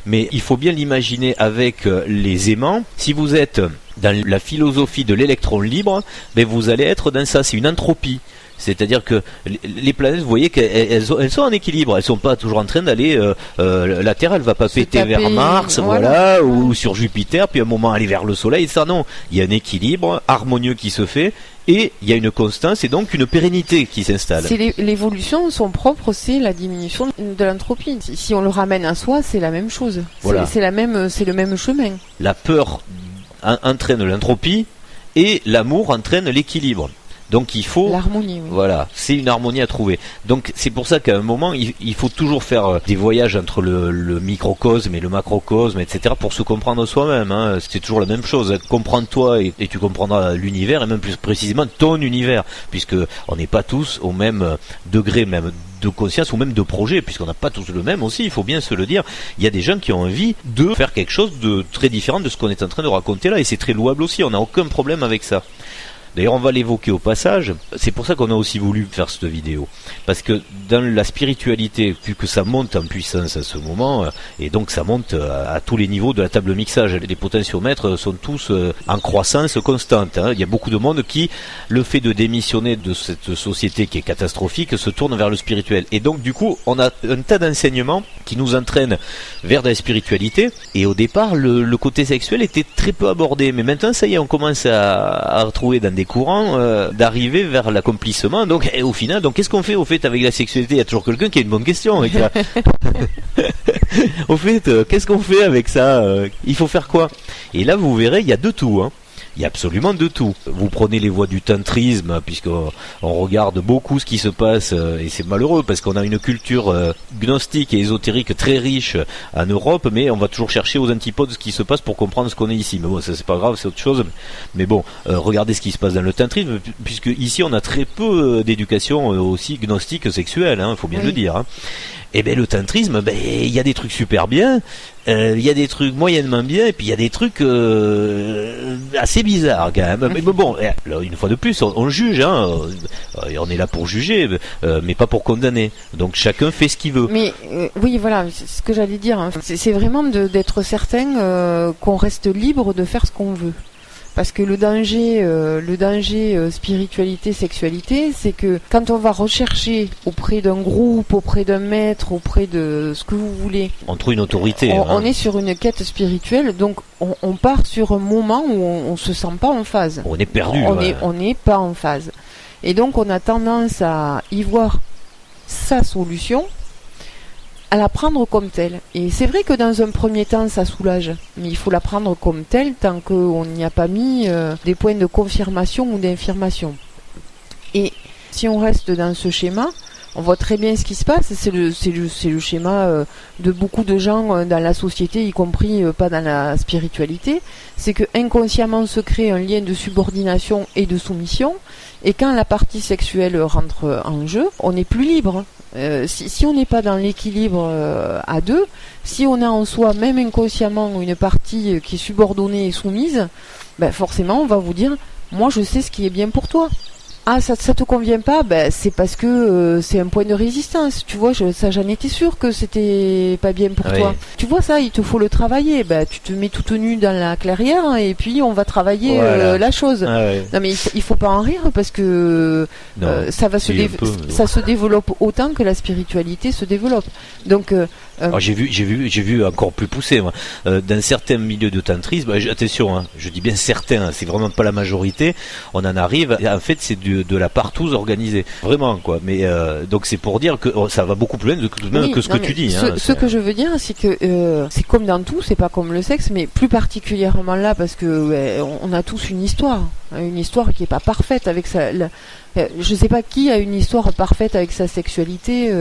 Mais il faut bien l'imaginer avec les aimants. Si vous êtes dans la philosophie de l'électron libre, vous allez être dans ça, c'est une entropie. C'est-à-dire que les planètes, vous voyez qu'elles sont en équilibre, elles sont pas toujours en train d'aller, la Terre elle va pas péter vers Mars, voilà, ou sur Jupiter, puis à un moment aller vers le Soleil, ça non, il y a un équilibre harmonieux qui se fait, et il y a une constance et donc une pérennité qui s'installe. C'est l'évolution, son propre, c'est la diminution de l'entropie. Si on le ramène à soi, c'est la même chose. Voilà. C'est le même chemin. La peur entraîne l'entropie et l'amour entraîne l'équilibre. Donc il faut l'harmonie. Oui. Voilà, c'est une harmonie à trouver. Donc c'est pour ça qu'à un moment il faut toujours faire des voyages entre le microcosme et le macrocosme, etc. pour se comprendre soi-même. Hein. C'est toujours la même chose. Comprends-toi et tu comprendras l'univers et même plus précisément ton univers, puisque on n'est pas tous au même degré même de conscience ou même de projet, puisqu'on n'a pas tous le même aussi. Il faut bien se le dire. Il y a des gens qui ont envie de faire quelque chose de très différent de ce qu'on est en train de raconter là, et c'est très louable aussi. On n'a aucun problème avec ça. D'ailleurs, on va l'évoquer au passage. C'est pour ça qu'on a aussi voulu faire cette vidéo. Parce que dans la spiritualité, vu que ça monte en puissance à ce moment, et donc ça monte à tous les niveaux de la table mixage, les potentiomètres sont tous en croissance constante. Hein. Il y a beaucoup de monde qui, le fait de démissionner de cette société qui est catastrophique, se tourne vers le spirituel. Et donc, du coup, on a un tas d'enseignements qui nous entraînent vers la spiritualité. Et au départ, le côté sexuel était très peu abordé. Mais maintenant, ça y est, on commence à retrouver dans des courants d'arriver vers l'accomplissement. Donc au final, donc qu'est-ce qu'on fait au fait avec la sexualité? Il y a toujours quelqu'un qui a une bonne question. Au fait, qu'est-ce qu'on fait avec ça? Il faut faire quoi? Et là, vous verrez, il y a de tout. Hein. Il y a absolument de tout. Vous prenez les voies du tantrisme, puisqu'on regarde beaucoup ce qui se passe, et c'est malheureux, parce qu'on a une culture gnostique et ésotérique très riche en Europe, mais on va toujours chercher aux antipodes ce qui se passe pour comprendre ce qu'on est ici. Mais bon, ça c'est pas grave, c'est autre chose. Mais bon, regardez ce qui se passe dans le tantrisme, puisque ici on a très peu d'éducation aussi gnostique sexuelle, hein, faut bien le dire. Hein. Et ben le tantrisme, il y a des trucs super bien, il y a des trucs moyennement bien, et puis il y a des trucs assez bizarres quand même. Mais bon, là, une fois de plus, on juge, hein, on est là pour juger, mais pas pour condamner. Donc chacun fait ce qu'il veut. Mais oui, voilà, c'est ce que j'allais dire. Hein. C'est vraiment d'être certain qu'on reste libre de faire ce qu'on veut. Parce que le danger spiritualité, sexualité, c'est que quand on va rechercher auprès d'un groupe, auprès d'un maître, auprès de ce que vous voulez, on trouve une autorité. On est sur une quête spirituelle, donc on part sur un moment où on se sent pas en phase. On est perdu. On n'est pas en phase. Et donc on a tendance à y voir sa solution, à la prendre comme telle. Et c'est vrai que dans un premier temps, ça soulage. Mais il faut la prendre comme telle tant qu'on n'y a pas mis des points de confirmation ou d'infirmation. Et si on reste dans ce schéma, on voit très bien ce qui se passe. C'est le schéma de beaucoup de gens dans la société, y compris pas dans la spiritualité. C'est que inconsciemment se crée un lien de subordination et de soumission. Et quand la partie sexuelle rentre en jeu, on n'est plus libre. Si on n'est pas dans l'équilibre à deux, si on a en soi, même inconsciemment, une partie qui est subordonnée et soumise, ben forcément on va vous dire, moi je sais ce qui est bien pour toi. Ah, ça te convient pas, ben c'est parce que c'est un point de résistance. Tu vois, j'en étais sûre que c'était pas bien pour toi. Tu vois ça, il te faut le travailler. Ben tu te mets toute nue dans la clairière hein, et puis on va travailler la chose. Non mais il faut pas en rire parce que ça va ça se développe autant que la spiritualité se développe. Donc j'ai vu encore plus poussé moi. Dans certains milieux de tantrisme, attention, hein, je dis bien certains, hein, c'est vraiment pas la majorité. On en arrive. En fait, c'est de la partouze organisée, vraiment quoi. Mais donc c'est pour dire que ça va beaucoup plus loin que ce que tu dis. Ce que je veux dire, c'est que c'est comme dans tout, c'est pas comme le sexe, mais plus particulièrement là parce que on a tous une histoire qui est pas parfaite avec ça. Je sais pas qui a une histoire parfaite avec sa sexualité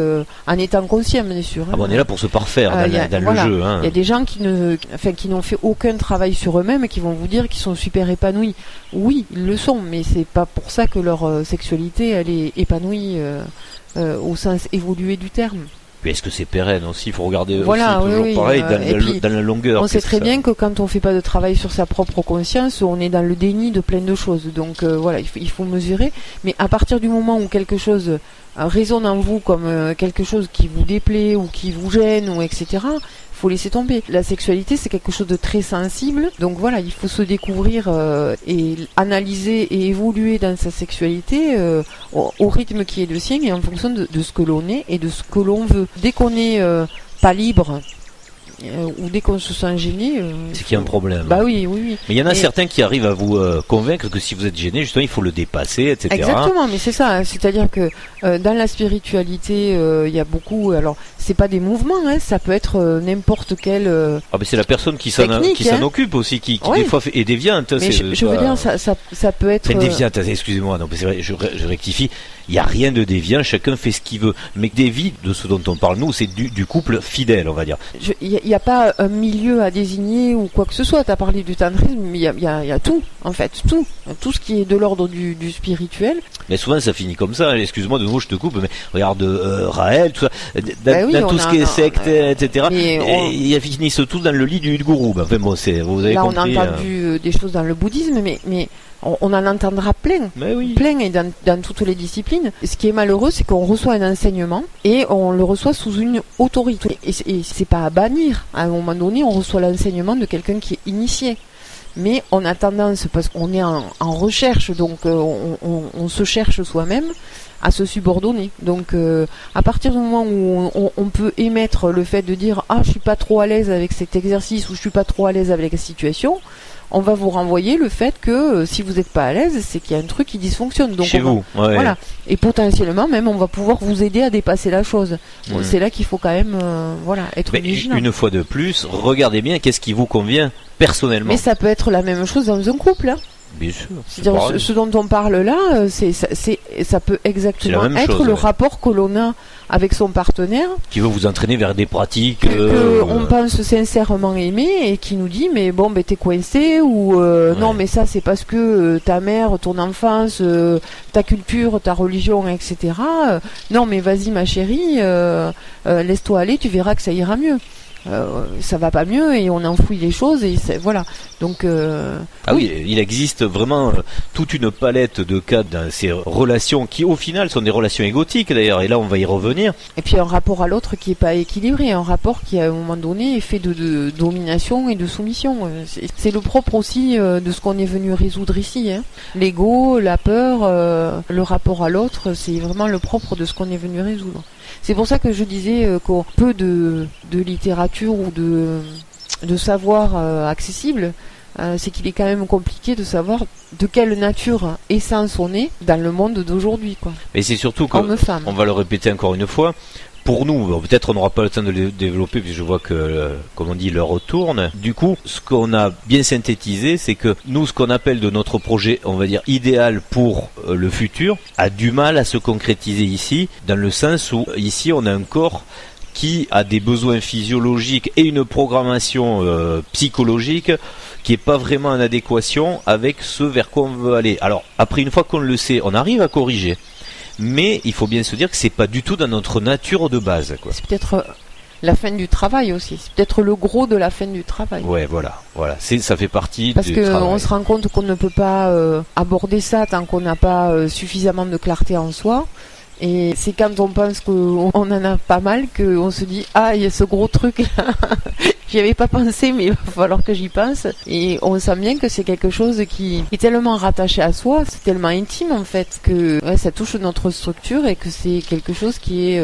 en étant conscient, bien sûr. Hein. Ah bon, on est là pour se parfaire dans le jeu. Hein. Il y a des gens qui n'ont fait aucun travail sur eux-mêmes et qui vont vous dire qu'ils sont super épanouis. Oui, ils le sont, mais c'est pas pour ça que leur sexualité elle est épanouie au sens évolué du terme. Puis est-ce que c'est pérenne aussi? Il faut regarder toujours pareil dans la longueur. On sait très bien que quand on fait pas de travail sur sa propre conscience, on est dans le déni de plein de choses. Donc il faut mesurer. Mais à partir du moment où quelque chose résonne en vous comme quelque chose qui vous déplaît ou qui vous gêne ou etc., faut laisser tomber. La sexualité, c'est quelque chose de très sensible. Donc voilà, il faut se découvrir et analyser et évoluer dans sa sexualité au rythme qui est le sien et en fonction de ce que l'on est et de ce que l'on veut. Dès qu'on n'est pas libre ou dès qu'on se sent gêné, c'est qu'il y a un problème. Bah oui. Mais il y en a certains qui arrivent à vous convaincre que si vous êtes gêné, justement, il faut le dépasser, etc. Exactement, mais c'est ça. C'est-à-dire que dans la spiritualité, il y a beaucoup. Alors, c'est pas des mouvements, hein, ça peut être n'importe quel. Ah, mais c'est la personne qui s'en occupe aussi, qui des fois est déviante. Mais je veux dire, ça peut être. C'est déviante. Excusez-moi, non, c'est vrai, je rectifie. Il n'y a rien de déviant, chacun fait ce qu'il veut. Mais dévie, de ce dont on parle nous, c'est du couple fidèle, on va dire. Il n'y a pas un milieu à désigner ou quoi que ce soit. Tu as parlé du tantrisme, mais il y a tout, en fait, tout ce qui est de l'ordre du spirituel. Mais souvent ça finit comme ça, excuse-moi de nouveau je te coupe, mais regarde Raël, tout ça, dans tout ce qui est secte, etc. Ils finissent tous dans le lit du gourou. Enfin bon, vous avez compris. Là on a entendu des choses dans le bouddhisme, mais on en entendra plein et dans toutes les disciplines. Ce qui est malheureux, c'est qu'on reçoit un enseignement et on le reçoit sous une autorité. Et c'est pas à bannir. À un moment donné, on reçoit l'enseignement de quelqu'un qui est initié. Mais on a tendance, parce qu'on est en recherche, donc on se cherche soi-même, à se subordonner. Donc à partir du moment où on peut émettre le fait de dire « Ah, je suis pas trop à l'aise avec cet exercice » ou « Je suis pas trop à l'aise avec la situation », on va vous renvoyer le fait que si vous n'êtes pas à l'aise, c'est qu'il y a un truc qui dysfonctionne. Donc chez vous, voilà. Et potentiellement même, on va pouvoir vous aider à dépasser la chose. Bon, c'est là qu'il faut quand même, être vigilant. Une fois de plus, regardez bien qu'est-ce qui vous convient personnellement. Mais ça peut être la même chose dans un couple. Hein. Bien sûr. C'est-à-dire ce dont on parle là, ça peut exactement être le rapport que l'on a avec son partenaire, qui veut vous entraîner vers des pratiques que on pense sincèrement aimer et qui nous dit mais bon t'es coincé ou non mais ça c'est parce que ta mère, ton enfance, ta culture, ta religion, etc. Non mais vas-y ma chérie, laisse-toi aller, tu verras que ça ira mieux. Ça va pas mieux et on enfouit les choses et voilà. Donc oui, il existe vraiment toute une palette de cas dans ces relations qui au final sont des relations égotiques d'ailleurs, et là on va y revenir. Et puis un rapport à l'autre qui est pas équilibré, un rapport qui à un moment donné est fait de domination et de soumission. C'est le propre aussi de ce qu'on est venu résoudre ici. Hein. L'ego, la peur, le rapport à l'autre, c'est vraiment le propre de ce qu'on est venu résoudre. C'est pour ça que je disais qu'au peu de littérature ou de savoir accessible, c'est qu'il est quand même compliqué de savoir de quelle nature essence on est dans le monde d'aujourd'hui, quoi. Mais c'est surtout qu'on va le répéter encore une fois. Pour nous, peut-être on n'aura pas le temps de le développer, puisque je vois que, comme on dit, l'heure retourne. Du coup, ce qu'on a bien synthétisé, c'est que nous, ce qu'on appelle de notre projet, on va dire, idéal pour le futur, a du mal à se concrétiser ici, dans le sens où, ici, on a un corps qui a des besoins physiologiques et une programmation psychologique qui est pas vraiment en adéquation avec ce vers quoi on veut aller. Alors, après, une fois qu'on le sait, on arrive à corriger. mais il faut bien se dire que c'est pas du tout dans notre nature de base, quoi. C'est peut-être la fin du travail aussi. C'est peut-être le gros de la fin du travail. Ouais, voilà. Ça fait partie parce du que travail. on se rend compte qu'on ne peut pas aborder ça tant qu'on n'a pas suffisamment de clarté en soi. Et c'est quand on pense qu'on en a pas mal qu'on se dit ah, il y a ce gros truc là. J'y avais pas pensé, mais il va falloir que j'y pense. Et on sent bien que c'est quelque chose qui est tellement rattaché à soi, c'est tellement intime en fait, que ça touche notre structure et que c'est quelque chose qui est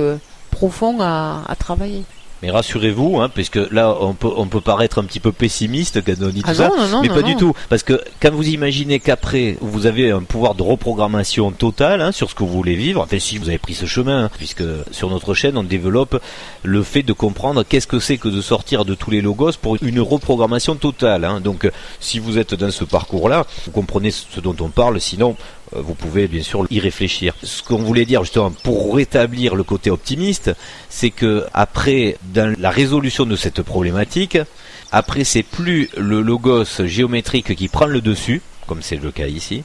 profond à travailler. Mais rassurez-vous, puisque là on peut paraître un petit peu pessimiste quand on dit tout ça, mais pas du tout, parce que quand vous imaginez qu'après vous avez un pouvoir de reprogrammation totale sur ce que vous voulez vivre, enfin si vous avez pris ce chemin, puisque sur notre chaîne on développe le fait de comprendre qu'est-ce que c'est que de sortir de tous les logos pour une reprogrammation totale. Donc si vous êtes dans ce parcours-là, vous comprenez ce dont on parle, sinon vous pouvez bien sûr y réfléchir. Ce qu'on voulait dire justement pour rétablir le côté optimiste, c'est que après, dans la résolution de cette problématique, après c'est plus le logos géométrique qui prend le dessus, comme c'est le cas ici,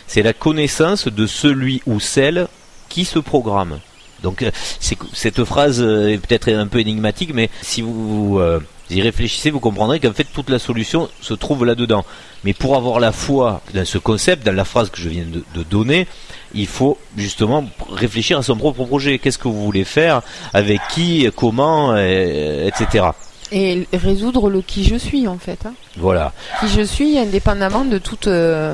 c'est la connaissance de celui ou celle qui se programme. Donc cette phrase est peut-être un peu énigmatique, mais si vous y réfléchissez, vous comprendrez qu'en fait toute la solution se trouve là-dedans. Mais pour avoir la foi dans ce concept, dans la phrase que je viens de donner, il faut justement réfléchir à son propre projet. Qu'est-ce que vous voulez faire, avec qui, comment, etc. Et résoudre le qui je suis en fait. Voilà. Qui je suis indépendamment de toute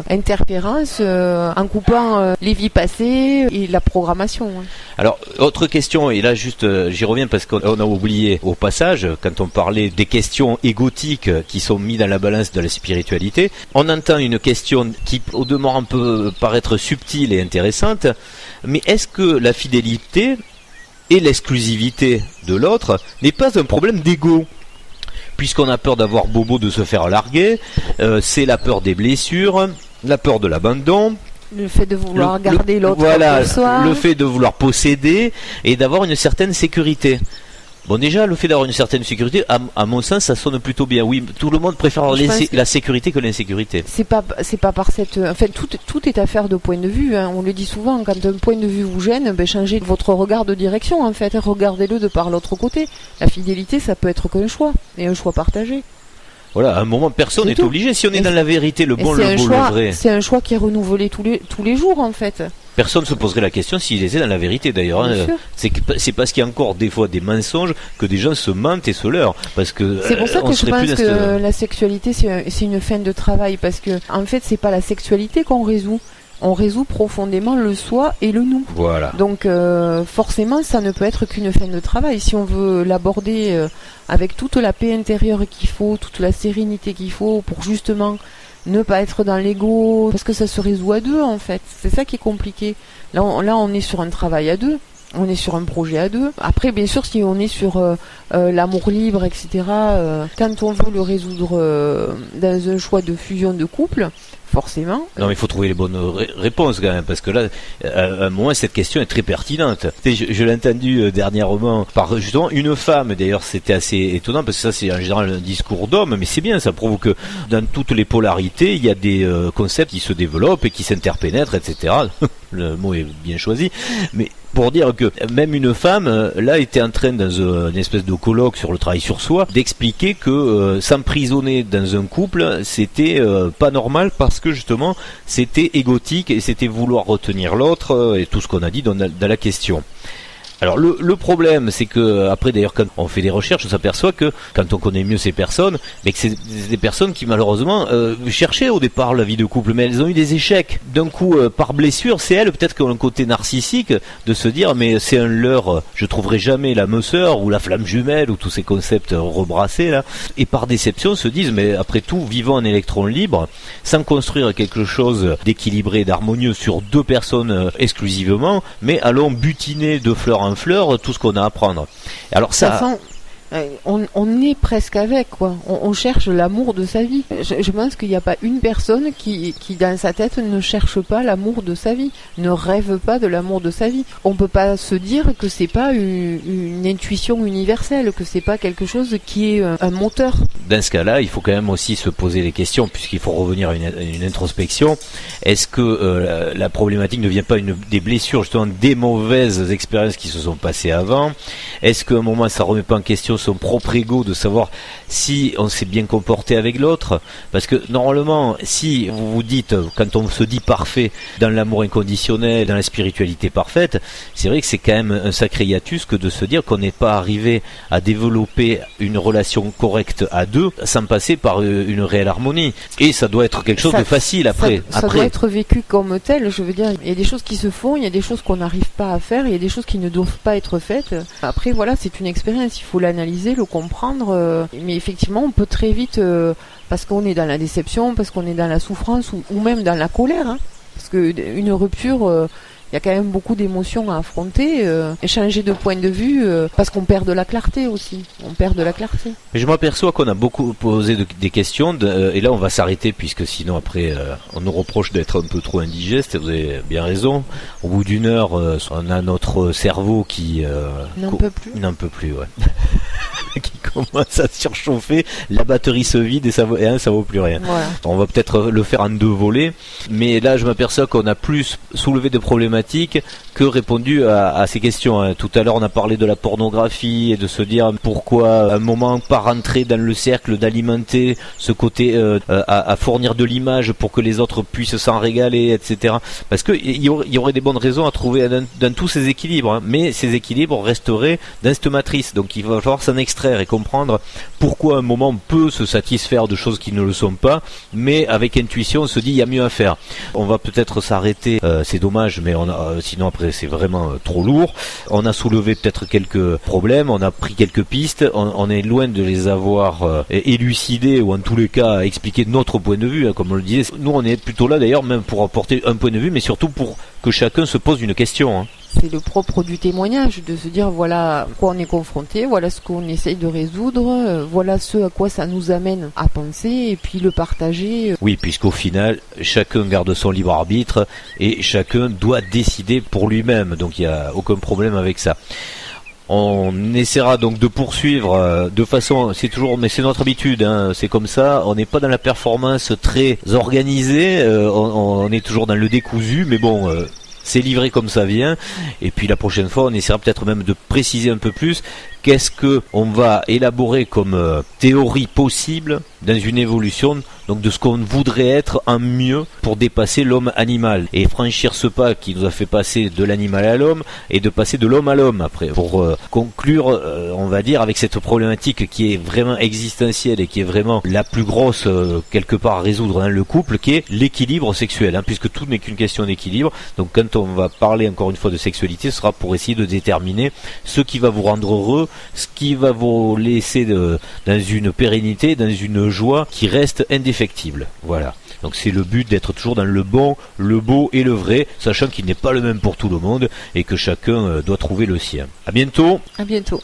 interférence, en coupant les vies passées et la programmation. Alors, autre question, et là juste j'y reviens parce qu'on a oublié au passage, quand on parlait des questions égotiques qui sont mises dans la balance de la spiritualité, on entend une question qui au demeurant peut paraître subtile et intéressante, mais est-ce que la fidélité et l'exclusivité de l'autre n'est pas un problème d'ego ? Puisqu'on a peur d'avoir bobo, de se faire larguer, c'est la peur des blessures, la peur de l'abandon, le fait de vouloir garder l'autre pour soi, le fait de vouloir posséder et d'avoir une certaine sécurité. Bon, déjà, le fait d'avoir une certaine sécurité, à mon sens, ça sonne plutôt bien. Oui, tout le monde préfère la sécurité que l'insécurité. C'est pas par cette. Enfin, tout est affaire de point de vue. On le dit souvent. Quand un point de vue vous gêne, changez votre regard de direction. En fait, regardez-le de par l'autre côté. La fidélité, ça peut être qu'un choix, et un choix partagé. Voilà, à un moment, personne n'est obligé. Si on est dans la vérité, le bon, le beau, le vrai. C'est un choix qui est renouvelé tous les jours, en fait. Personne ne se poserait la question s'il était dans la vérité, d'ailleurs. C'est parce qu'il y a encore des fois des mensonges que des gens se mentent et se leurrent. Parce que c'est pour ça que je pense que la sexualité, c'est une fin de travail. Parce que, en fait, c'est pas la sexualité qu'on résout. On résout profondément le soi et le nous. Voilà. Donc forcément, ça ne peut être qu'une fin de travail. Si on veut l'aborder avec toute la paix intérieure qu'il faut, toute la sérénité qu'il faut pour justement ne pas être dans l'ego, parce que ça se résout à deux en fait. C'est ça qui est compliqué. Là, on est sur un travail à deux. On est sur un projet à deux. Après, bien sûr, si on est sur l'amour libre, etc., quand on veut le résoudre dans un choix de fusion de couple, forcément. Non, mais il faut trouver les bonnes réponses quand même, parce que là, à un moment, cette question est très pertinente. Je l'ai entendu dernièrement par justement une femme. D'ailleurs, c'était assez étonnant parce que ça, c'est en général un discours d'homme, mais c'est bien. Ça prouve que dans toutes les polarités, il y a des concepts qui se développent et qui s'interpénètrent, etc. Le mot est bien choisi, mais pour dire que même une femme, là, était en train, dans une espèce de colloque sur le travail sur soi, d'expliquer que s'emprisonner dans un couple, c'était pas normal parce que justement, c'était égotique et c'était vouloir retenir l'autre et tout ce qu'on a dit dans la question. Alors le problème, c'est que après d'ailleurs quand on fait des recherches, on s'aperçoit que quand on connaît mieux ces personnes, mais que c'est des personnes qui malheureusement cherchaient au départ la vie de couple, mais elles ont eu des échecs. D'un coup, par blessure, c'est elles peut-être qui ont un côté narcissique de se dire mais c'est un leurre, je trouverai jamais l'âme sœur ou la flamme jumelle ou tous ces concepts rebrassés là. Et par déception se disent mais après tout, vivons en électron libre, sans construire quelque chose d'équilibré, d'harmonieux sur deux personnes exclusivement, mais allons butiner de fleur en fleur tout ce qu'on a à apprendre. Alors ça, On est presque avec, quoi. On cherche l'amour de sa vie. Je pense qu'il n'y a pas une personne qui dans sa tête ne cherche pas l'amour de sa vie, ne rêve pas de l'amour de sa vie. On peut pas se dire que c'est pas une intuition universelle, que c'est pas quelque chose qui est un moteur. Dans ce cas-là, il faut quand même aussi se poser les questions, puisqu'il faut revenir à une introspection. Est-ce que la problématique ne vient pas des blessures, justement des mauvaises expériences qui se sont passées avant? Est-ce qu'à un moment ça remet pas en question son propre ego de savoir si on s'est bien comporté avec l'autre? Parce que normalement, si vous vous dites, quand on se dit parfait dans l'amour inconditionnel, dans la spiritualité parfaite, c'est vrai que c'est quand même un sacré hiatus que de se dire qu'on n'est pas arrivé à développer une relation correcte à deux sans passer par une réelle harmonie. Et ça doit être quelque chose de facile après. Ça doit être vécu comme tel, je veux dire. Il y a des choses qui se font, il y a des choses qu'on n'arrive pas à faire, il y a des choses qui ne doivent pas être faites. Après, voilà, c'est une expérience, il faut l'analyser, le comprendre. Mais effectivement, on peut très vite, parce qu'on est dans la déception, parce qu'on est dans la souffrance, ou même dans la colère, hein, parce qu'une rupture... il y a quand même beaucoup d'émotions à affronter, changer de point de vue, parce qu'on perd de la clarté aussi. On perd de la clarté. Mais je m'aperçois qu'on a beaucoup posé des questions, et là on va s'arrêter, puisque sinon après on nous reproche d'être un peu trop indigeste, et vous avez bien raison. Au bout d'une heure, on a notre cerveau qui... N'en peut plus, ouais. Qui commence à surchauffer, la batterie se vide et ça vaut plus rien. Voilà. On va peut-être le faire en 2 volets, mais là je m'aperçois qu'on a plus soulevé de problématiques que répondu à ces questions. Tout à l'heure on a parlé de la pornographie et de se dire pourquoi à un moment pas rentrer dans le cercle d'alimenter ce côté à fournir de l'image pour que les autres puissent s'en régaler, etc. Parce que il y aurait des bonnes raisons à trouver dans tous ces équilibres, hein, mais ces équilibres resteraient dans cette matrice, donc il va falloir s'en extraire et comprendre pourquoi à un moment on peut se satisfaire de choses qui ne le sont pas, mais avec intuition on se dit il y a mieux à faire. On va peut-être s'arrêter, c'est dommage, mais sinon après c'est vraiment trop lourd. On a soulevé peut-être quelques problèmes, on a pris quelques pistes, on est loin de les avoir élucidés, ou en tous les cas expliquer notre point de vue, hein, comme on le disait. Nous on est plutôt là d'ailleurs même pour apporter un point de vue, mais surtout pour que chacun se pose une question, hein. C'est le propre du témoignage, de se dire voilà à quoi on est confronté, voilà ce qu'on essaye de résoudre, voilà ce à quoi ça nous amène à penser, et puis le partager. Oui, puisqu'au final, chacun garde son libre arbitre et chacun doit décider pour lui-même, donc il n'y a aucun problème avec ça. On essaiera donc de poursuivre de façon, mais c'est notre habitude, hein, c'est comme ça, on n'est pas dans la performance très organisée, on est toujours dans le décousu, mais bon... c'est livré comme ça vient, et puis la prochaine fois on essaiera peut-être même de préciser un peu plus qu'est-ce que on va élaborer comme théorie possible dans une évolution, donc de ce qu'on voudrait être en mieux pour dépasser l'homme animal et franchir ce pas qui nous a fait passer de l'animal à l'homme et de passer de l'homme à l'homme après, pour conclure on va dire avec cette problématique qui est vraiment existentielle et qui est vraiment la plus grosse quelque part à résoudre dans le couple, qui est l'équilibre sexuel, hein, puisque tout n'est qu'une question d'équilibre. Donc quand on va parler encore une fois de sexualité, ce sera pour essayer de déterminer ce qui va vous rendre heureux, ce qui va vous laisser dans une pérennité, dans une joie qui reste indéfectible. Voilà. Donc c'est le but d'être toujours dans le bon, le beau et le vrai, sachant qu'il n'est pas le même pour tout le monde et que chacun doit trouver le sien. À bientôt. À bientôt.